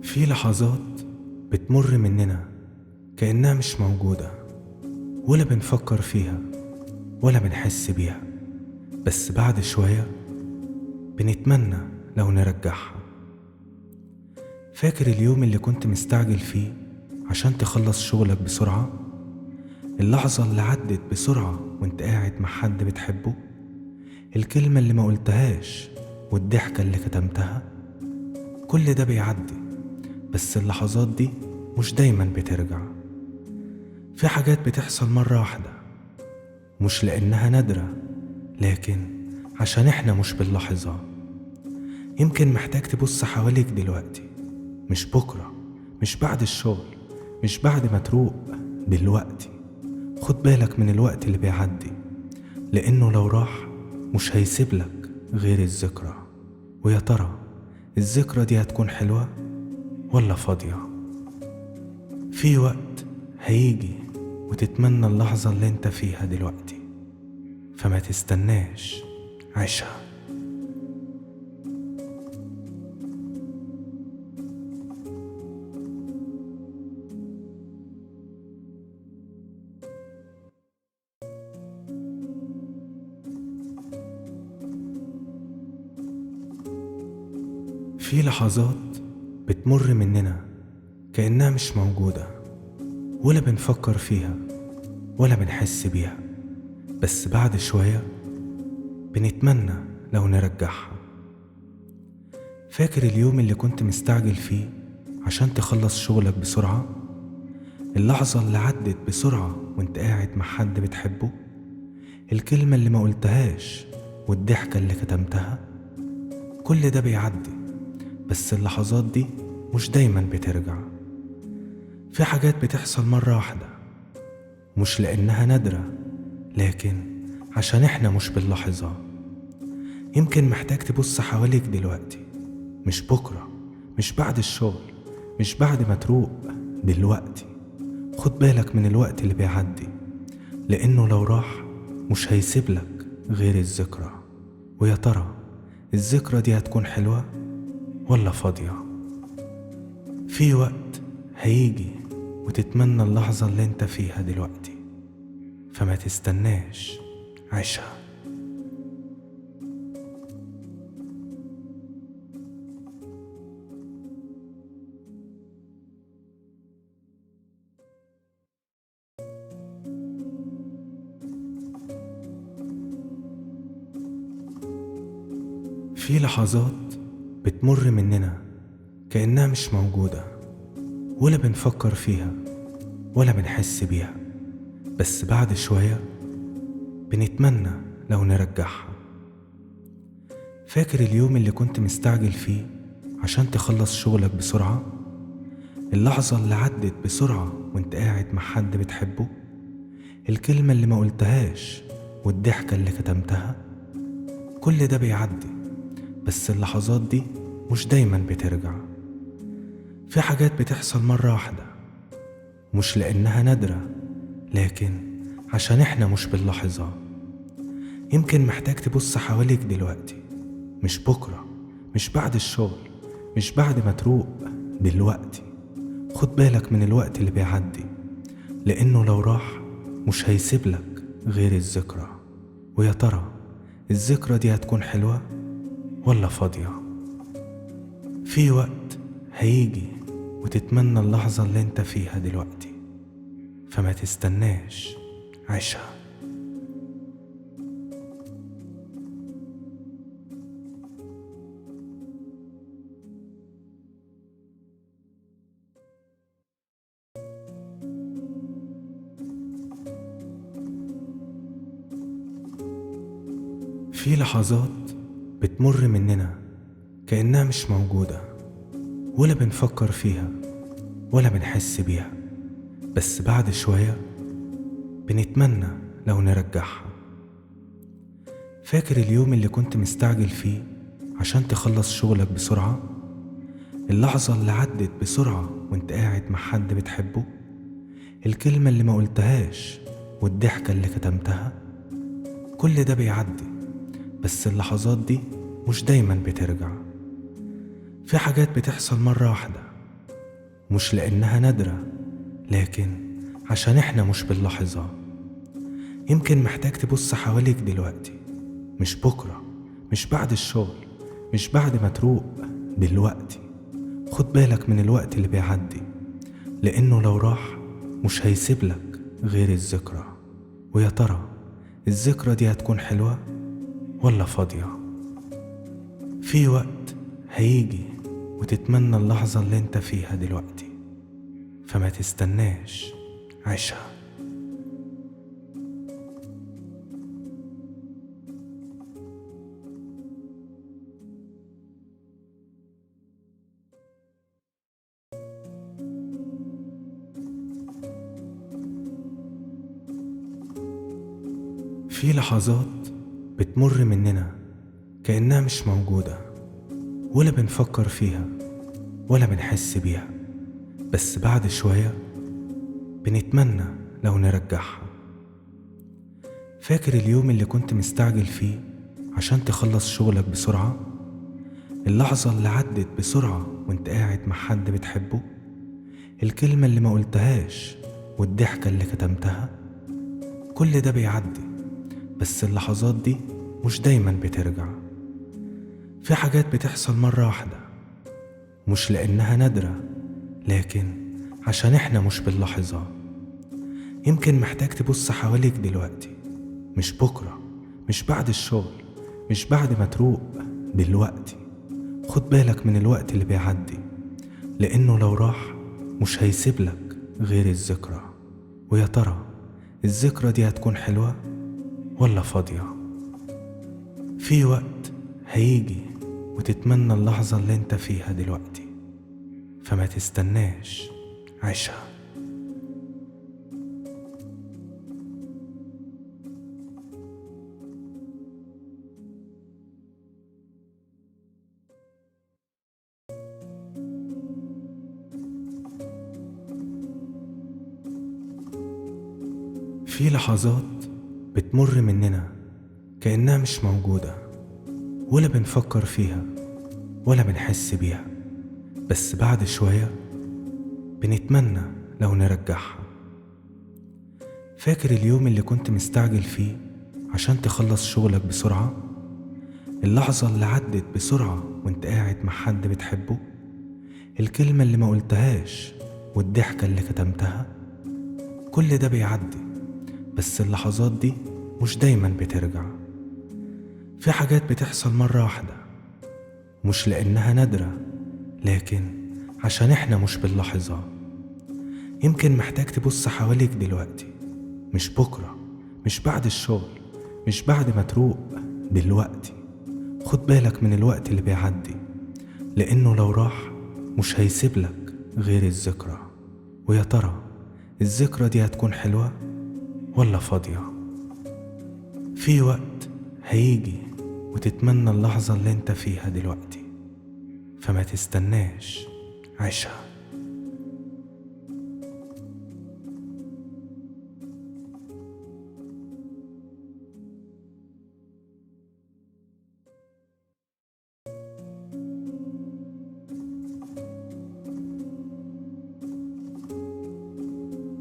في لحظات بتمر مننا كأنها مش موجودة، ولا بنفكر فيها ولا بنحس بيها، بس بعد شوية بنتمنى لو نرجعها. فاكر اليوم اللي كنت مستعجل فيه عشان تخلص شغلك بسرعة؟ اللحظة اللي عدت بسرعة وانت قاعد مع حد بتحبه؟ الكلمة اللي ما قلتهاش والضحكة اللي كتمتها؟ كل ده بيعدي، بس اللحظات دي مش دايما بترجع. في حاجات بتحصل مرة واحدة، مش لأنها نادرة، لكن عشان احنا مش بنلاحظها. يمكن محتاج تبص حواليك دلوقتي، مش بكرة، مش بعد الشغل، مش بعد ما تروق، دلوقتي. خد بالك من الوقت اللي بيعدي، لأنه لو راح مش هيسيبلك غير الذكرى. ويا ترى الذكرى دي هتكون حلوة ولا فاضية؟ في وقت هيجي وتتمنى اللحظة اللي انت فيها دلوقتي، فما تستناش، عيشها. في لحظات بتمر مننا كأنها مش موجودة، ولا بنفكر فيها ولا بنحس بيها، بس بعد شوية بنتمنى لو نرجعها. فاكر اليوم اللي كنت مستعجل فيه عشان تخلص شغلك بسرعة؟ اللحظة اللي عدت بسرعة وانت قاعد مع حد بتحبه؟ الكلمة اللي ما قلتهاش والضحكة اللي كتمتها؟ كل ده بيعدي، بس اللحظات دي مش دايما بترجع. في حاجات بتحصل مرة واحدة، مش لأنها نادرة، لكن عشان احنا مش بنلاحظها. يمكن محتاج تبص حواليك دلوقتي، مش بكرة، مش بعد الشغل، مش بعد ما تروق، دلوقتي. خد بالك من الوقت اللي بيعدي، لأنه لو راح مش هيسيبلك غير الذكرى. ويا ترى الذكرى دي هتكون حلوة ولا فاضية؟ في وقت هيجي وتتمنى اللحظة اللي انت فيها دلوقتي، فما تستناش، عيشها. في لحظات بتمر مننا كأنها مش موجودة، ولا بنفكر فيها ولا بنحس بيها، بس بعد شوية بنتمنى لو نرجعها. فاكر اليوم اللي كنت مستعجل فيه عشان تخلص شغلك بسرعة؟ اللحظة اللي عدت بسرعة وانت قاعد مع حد بتحبه؟ الكلمة اللي ما قلتهاش والضحكة اللي كتمتها؟ كل ده بيعدي، بس اللحظات دي مش دايما بترجع. في حاجات بتحصل مرة واحدة، مش لأنها نادرة، لكن عشان احنا مش بنلاحظها. يمكن محتاج تبص حواليك دلوقتي، مش بكرة، مش بعد الشغل، مش بعد ما تروق، دلوقتي. خد بالك من الوقت اللي بيعدي، لأنه لو راح مش هيسيبلك غير الذكرى. ويا ترى الذكرى دي هتكون حلوة ولا فاضية؟ في وقت هيجي وتتمنى اللحظة اللي انت فيها دلوقتي، فما تستناش، عيشها. في لحظات بتمر مننا كأنها مش موجودة، ولا بنفكر فيها ولا بنحس بيها، بس بعد شوية بنتمنى لو نرجعها. فاكر اليوم اللي كنت مستعجل فيه عشان تخلص شغلك بسرعة؟ اللحظة اللي عدت بسرعة وانت قاعد مع حد بتحبه؟ الكلمة اللي ما قلتهاش والضحكة اللي كتمتها؟ كل ده بيعدي، بس اللحظات دي مش دايما بترجع. في حاجات بتحصل مرة واحدة، مش لأنها نادرة، لكن عشان احنا مش بنلاحظها. يمكن محتاج تبص حواليك دلوقتي، مش بكرة، مش بعد الشغل، مش بعد ما تروق، دلوقتي. خد بالك من الوقت اللي بيعدي، لأنه لو راح مش هيسيبلك غير الذكرى. ويا ترى الذكرى دي هتكون حلوة ولا فاضية؟ في وقت هيجي وتتمنى اللحظة اللي انت فيها دلوقتي، فما تستناش، عيشها. في لحظات بتمر مننا كأنها مش موجودة، ولا بنفكر فيها ولا بنحس بيها، بس بعد شوية بنتمنى لو نرجعها. فاكر اليوم اللي كنت مستعجل فيه عشان تخلص شغلك بسرعة؟ اللحظة اللي عدت بسرعة وانت قاعد مع حد بتحبه؟ الكلمة اللي ما قلتهاش والضحكة اللي كتمتها؟ كل ده بيعدي، بس اللحظات دي مش دايما بترجع. في حاجات بتحصل مرة واحدة، مش لأنها نادرة، لكن عشان احنا مش بنلاحظها. يمكن محتاج تبص حواليك دلوقتي، مش بكرة، مش بعد الشغل، مش بعد ما تروق، دلوقتي. خد بالك من الوقت اللي بيعدي، لأنه لو راح مش هيسيبلك غير الذكرى. ويا ترى الذكرى دي هتكون حلوة ولا فاضية؟ في وقت هيجي وتتمنى اللحظة اللي انت فيها دلوقتي، فما تستناش، عيشها. في لحظات بتمر مننا كأنها مش موجودة، ولا بنفكر فيها ولا بنحس بيها، بس بعد شوية بنتمنى لو نرجعها. فاكر اليوم اللي كنت مستعجل فيه عشان تخلص شغلك بسرعة؟ اللحظة اللي عدت بسرعة وانت قاعد مع حد بتحبه؟ الكلمة اللي ما قلتهاش والضحكة اللي كتمتها؟ كل ده بيعدي، بس اللحظات دي مش دايما بترجع. في حاجات بتحصل مرة واحدة، مش لأنها نادرة، لكن عشان احنا مش بنلاحظها. يمكن محتاج تبص حواليك دلوقتي، مش بكرة، مش بعد الشغل، مش بعد ما تروق، دلوقتي. خد بالك من الوقت اللي بيعدي، لأنه لو راح مش هيسيبلك غير الذكرى. ويا ترى الذكرى دي هتكون حلوة ولا فاضية؟ في وقت هيجي وتتمنى اللحظة اللي انت فيها دلوقتي، فما تستناش، عيشها.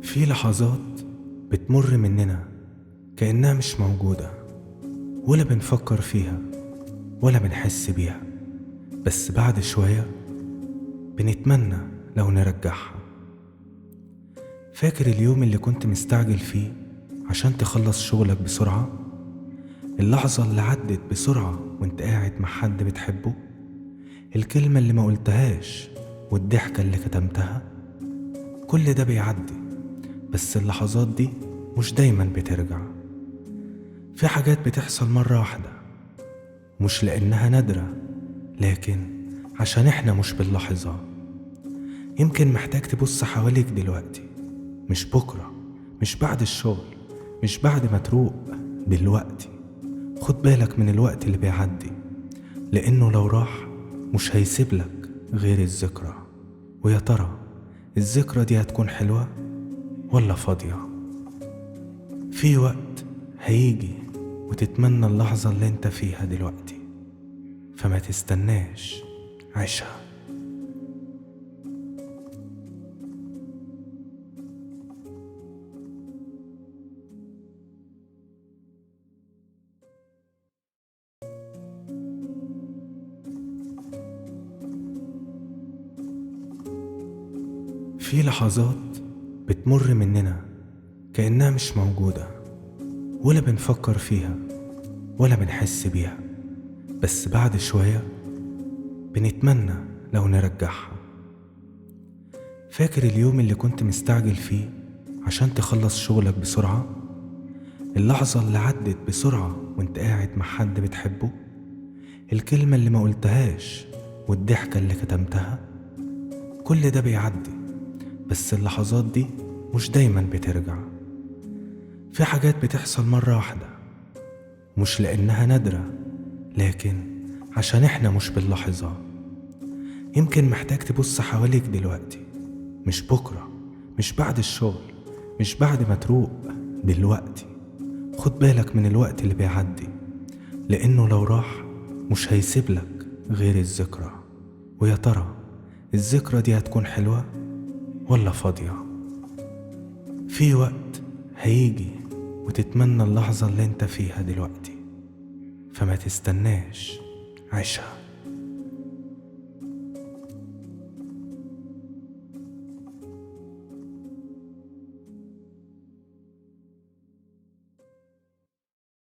في لحظات بتمر مننا كأنها مش موجودة، ولا بنفكر فيها ولا بنحس بيها، بس بعد شوية بنتمنى لو نرجعها. فاكر اليوم اللي كنت مستعجل فيه عشان تخلص شغلك بسرعة؟ اللحظة اللي عدت بسرعة وانت قاعد مع حد بتحبه؟ الكلمة اللي ما قلتهاش والضحكة اللي كتمتها؟ كل ده بيعدي، بس اللحظات دي مش دايما بترجع. في حاجات بتحصل مرة واحدة، مش لأنها نادرة، لكن عشان احنا مش بنلاحظها. يمكن محتاج تبص حواليك دلوقتي، مش بكرة، مش بعد الشغل، مش بعد ما تروق، دلوقتي. خد بالك من الوقت اللي بيعدي، لأنه لو راح مش هيسيبلك غير الذكرى. ويا ترى الذكرى دي هتكون حلوة ولا فاضية؟ في وقت هيجي وتتمنى اللحظة اللي انت فيها دلوقتي، فما تستناش، عيشها. في لحظات بتمر مننا كأنها مش موجودة، ولا بنفكر فيها ولا بنحس بيها، بس بعد شوية بنتمنى لو نرجعها. فاكر اليوم اللي كنت مستعجل فيه عشان تخلص شغلك بسرعة؟ اللحظة اللي عدت بسرعة وانت قاعد مع حد بتحبه؟ الكلمة اللي ما قلتهاش والضحكة اللي كتمتها؟ كل ده بيعدي، بس اللحظات دي مش دايما بترجع. في حاجات بتحصل مرة واحدة، مش لأنها نادرة، لكن عشان احنا مش بنلاحظها. يمكن محتاج تبص حواليك دلوقتي، مش بكرة، مش بعد الشغل، مش بعد ما تروق، دلوقتي. خد بالك من الوقت اللي بيعدي، لأنه لو راح مش هيسيب لك غير الذكرى. ويا ترى الذكرى دي هتكون حلوة ولا فاضية؟ في وقت هيجي وتتمنى اللحظة اللي انت فيها دلوقتي، فما تستناش، عيشها.